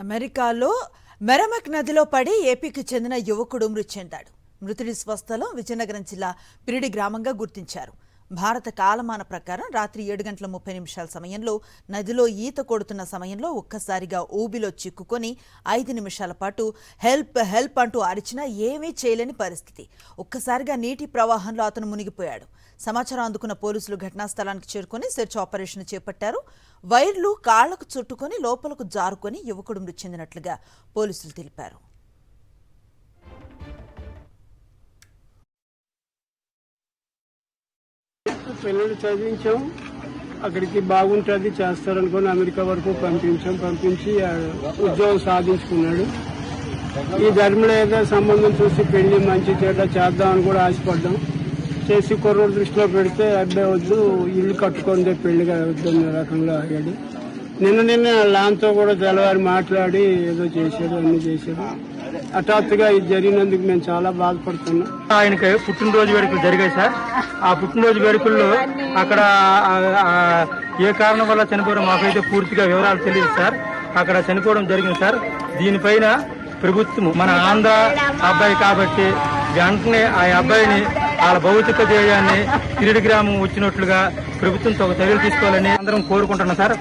అమెరికాలో మెరమక్ నదిలో పడి ఏపీకి చెందిన యువకుడు మృతి చెందాడు. మృతుడి స్వస్థలం విజయనగరం జిల్లా పిరిడి గ్రామంగా గుర్తించారు. భారత కాలమాన ప్రకారం రాత్రి 7:30 సమయంలో నదిలో ఈత కొడుతున్న సమయంలో ఒక్కసారిగా ఊబిలో చిక్కుకొని 5 నిమిషాల పాటు హెల్ప్ హెల్ప్ అంటూ అరిచినా ఏమీ చేయలేని పరిస్థితి. ఒక్కసారిగా నీటి ప్రవాహంలో అతను మునిగిపోయాడు. సమాచారం అందుకున్న పోలీసులు ఘటనా స్థలానికి చేరుకొని సెర్చ్ ఆపరేషన్ చేపట్టారు. వైర్లు కాళ్లకు చుట్టుకొని లోపలకు జారుకొని యువకుడు మృతి చెందినట్లుగా పోలీసులు తెలిపారు. పిల్లలు చదివించాం, అక్కడికి బాగుంటుంది చేస్తారనుకుని అమెరికా వరకు పంపించి ఉద్యోగం సాధించుకున్నాడు. ఈ ధర్మంలో ఏదో సంబంధం చూసి పెళ్లి మంచి చెడ్డ చేద్దామని కూడా ఆశపడ్డాం. చేసి కుర్రోడు దృష్టిలో పెడితే అబ్బాయి వద్దు, ఇల్లు కట్టుకుందే పెళ్లిగా వద్దన్న రకంలో ఆగాడు. నిన్న లాంతో కూడా తెల్లవారి మాట్లాడి ఏదో చేశాడు, అన్ని చేశాడు. హఠాత్తుగా ఇది జరిగినందుకు మేము చాలా బాధపడుతున్నాం. ఆయనకి పుట్టినరోజు వేడుకలు జరిగాయి సార్. ఆ పుట్టినరోజు వేడుకల్లో అక్కడ ఏ కారణం వల్ల చనిపోవడం మాకైతే పూర్తిగా వివరాలు తెలియదు సార్. అక్కడ చనిపోవడం జరిగింది సార్. దీనిపైన ప్రభుత్వం మన ఆంధ్ర అబ్బాయి కాబట్టి వెంటనే ఆ అబ్బాయిని వాళ్ళ భౌతిక ధ్యేయాన్ని పిరిడి గ్రామం వచ్చినట్లుగా ప్రభుత్వంతో చర్యలు తీసుకోవాలని అందరం కోరుకుంటున్నాం సార్.